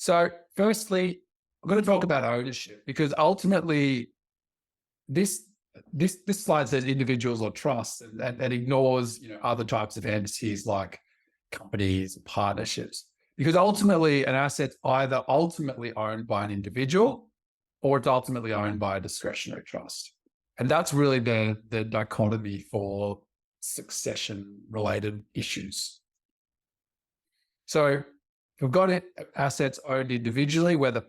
So firstly, I'm going to talk about ownership because ultimately this slide says individuals or trusts and ignores other types of entities like companies, partnerships, because ultimately an asset's either ultimately owned by an individual or it's ultimately owned by a discretionary trust. And that's really the dichotomy for succession related issues. So we've got assets owned individually, whether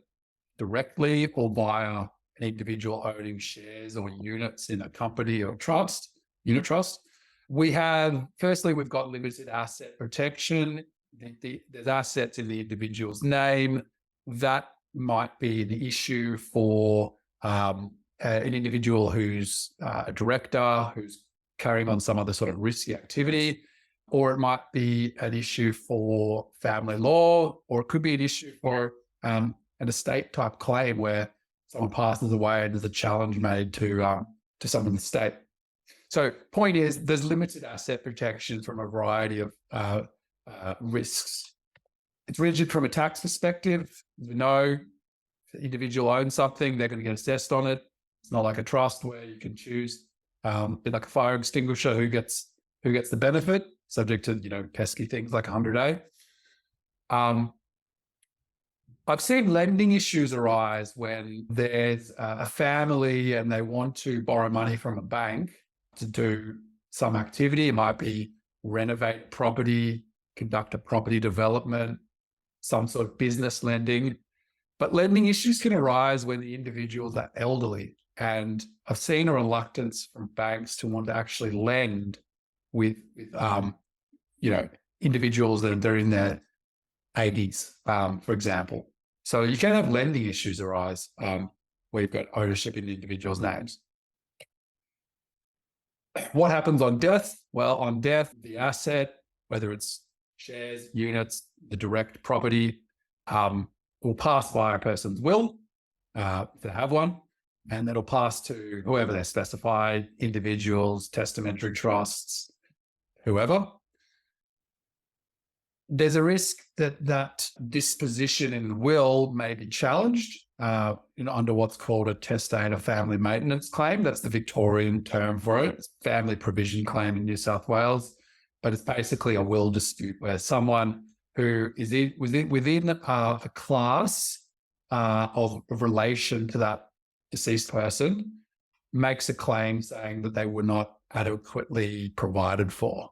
directly or via an individual owning shares or units in a company or unit trust. We've got limited asset protection. There's assets in the individual's name. That might be an issue for an individual who's a director, who's carrying on some other sort of risky activity, or it might be an issue for family law, or it could be an issue for an estate type claim where someone passes away and there's a challenge made to someone in the estate. So point is, there's limited asset protection from a variety of risks. It's rigid from a tax perspective. You know, if the individual owns something, they're going to get assessed on it. It's not like a trust where you can choose, bit like a fire extinguisher, who gets the benefit, subject to pesky things like 100A. I've seen lending issues arise when there's a family and they want to borrow money from a bank to do some activity. It might be renovate property, conduct a property development, some sort of business lending. But lending issues can arise when the individuals are elderly. And I've seen a reluctance from banks to want to actually lend with individuals that are in their 80s, for example. So you can have lending issues arise where you've got ownership in the individual's names. What happens on death? Well, on death, the asset, whether it's shares, units, the direct property, will pass via a person's will, if they have one, and that'll pass to whoever they specify, individuals, testamentary trusts, whoever. There's a risk that disposition in the will may be challenged under what's called a testator family maintenance claim. That's the Victorian term for it. It's family provision claim in New South Wales, but it's basically a will dispute where someone who is within a class of relation to that deceased person makes a claim saying that they were not adequately provided for.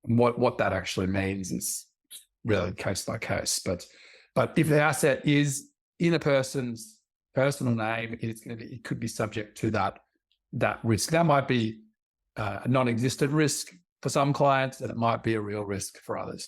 And what that actually means is really case by case. But if the asset is in a person's personal name, it could be subject to that risk. That might be a non-existent risk for some clients, and it might be a real risk for others.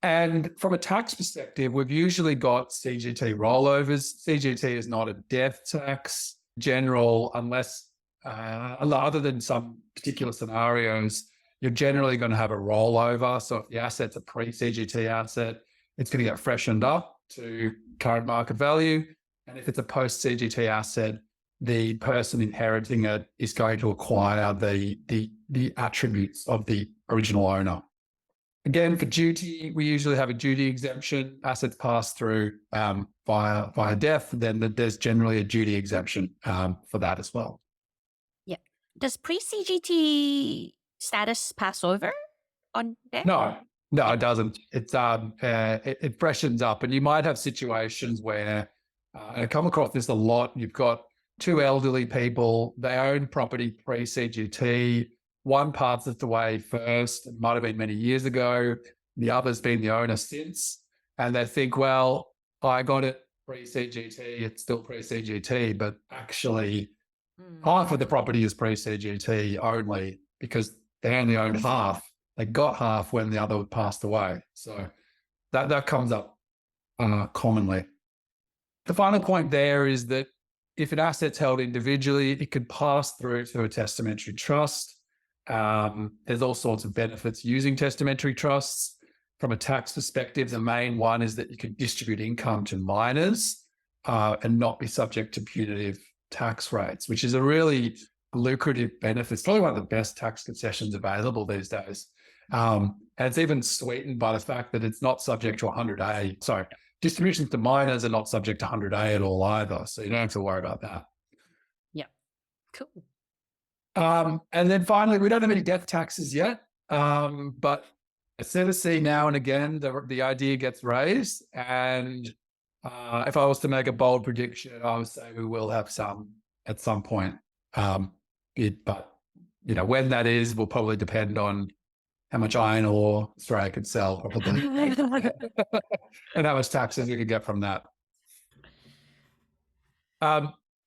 And from a tax perspective, we've usually got CGT rollovers. CGT is not a death tax general, unless other than some particular scenarios, you're generally going to have a rollover. So if the asset's a pre-CGT asset, it's going to get freshened up to current market value. And if it's a post-CGT asset, the person inheriting it is going to acquire the attributes of the original owner. Again, for duty, we usually have a duty exemption. Assets pass through via death, then there's generally a duty exemption for that as well. Yeah. Does pre-CGT status pass over on death? No, it doesn't. It freshens up, and you might have situations where I come across this a lot. You've got two elderly people, they own property pre-CGT. One passes away first, it might have been many years ago. The other's been the owner since, and they think, well, I got it pre-CGT, it's still pre-CGT, but actually half of the property is pre-CGT only because they only owned half. They got half when the other passed away. So that comes up commonly. The final point there is that if an asset's held individually, it could pass through to a testamentary trust. There's all sorts of benefits using testamentary trusts. From a tax perspective, the main one is that you can distribute income to minors and not be subject to punitive tax rates, which is a really lucrative benefit. It's probably one of the best tax concessions available these days. And it's even sweetened by the fact that it's not subject to 100A. Sorry, Distributions to minors are not subject to 100A at all either, so you don't have to worry about that. Yeah. Cool. And then finally, we don't have any death taxes yet, but I sort of see now and again the idea gets raised, and if I was to make a bold prediction, I would say we will have some at some point. But when that is will probably depend on how much iron ore Australia could sell, probably, and how much taxes we could get from that.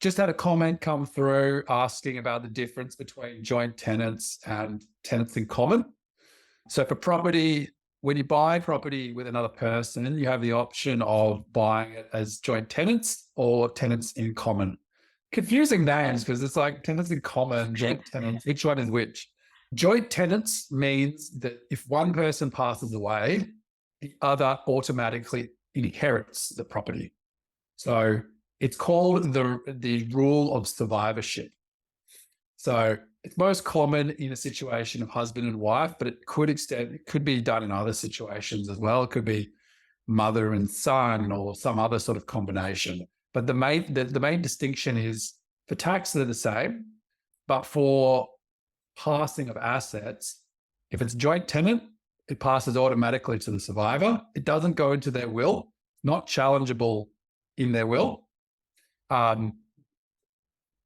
Just had a comment come through asking about the difference between joint tenants and tenants in common. So for property, when you buy property with another person, you have the option of buying it as joint tenants or tenants in common. Confusing names because it's like tenants in common, joint tenants, which one is which? Joint tenants means that if one person passes away, the other automatically inherits the property. So it's called the rule of survivorship. So it's most common in a situation of husband and wife, but it could be done in other situations as well. It could be mother and son or some other sort of combination. But the main distinction is for tax, they're the same, but for passing of assets, if it's joint tenant, it passes automatically to the survivor. It doesn't go into their will, not challengeable in their will. And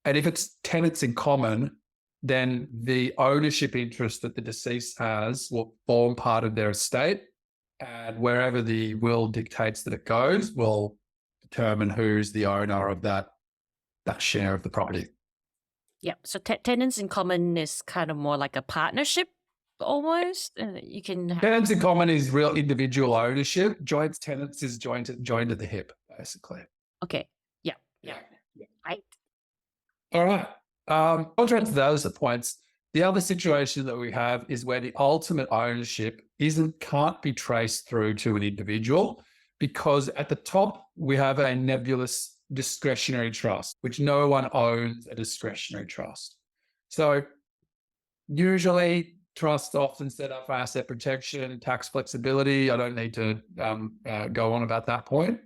if it's tenants in common, then the ownership interest that the deceased has will form part of their estate, and wherever the will dictates that it goes will determine who's the owner of that share of the property. Yeah. So tenants in common is kind of more like a partnership almost. You can Tenants in common is real individual ownership. Joint tenants is joined at the hip, basically. Okay. Yeah. Right. All right. Contrary to those points, the other situation that we have is where the ultimate ownership can't be traced through to an individual, because at the top we have a nebulous discretionary trust, which no one owns a discretionary trust. So usually trusts often set up for asset protection, tax flexibility. I don't need to go on about that point.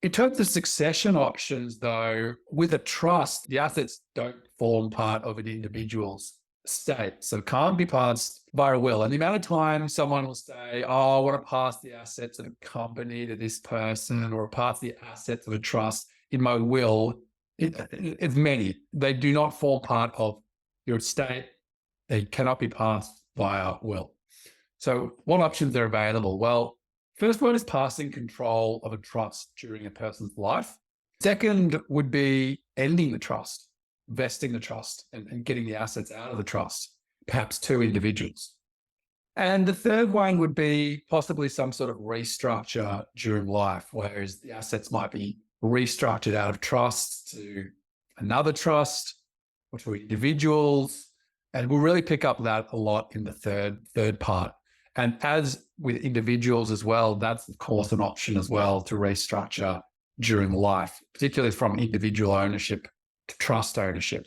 In terms of succession options, though, with a trust, the assets don't form part of an individual's estate, so it can't be passed via a will. And the amount of time someone will say, oh, I want to pass the assets of a company to this person, or pass the assets of a trust in my will, it's many. They do not form part of your estate. They cannot be passed via will. So what options are available? Well, first one is passing control of a trust during a person's life. Second would be ending the trust, vesting the trust, and getting the assets out of the trust, perhaps to individuals. And the third one would be possibly some sort of restructure during life, whereas the assets might be restructured out of trust to another trust or to individuals. And we'll really pick up that a lot in the third part. And as with individuals as well, that's of course an option as well to restructure during life, particularly from individual ownership to trust ownership.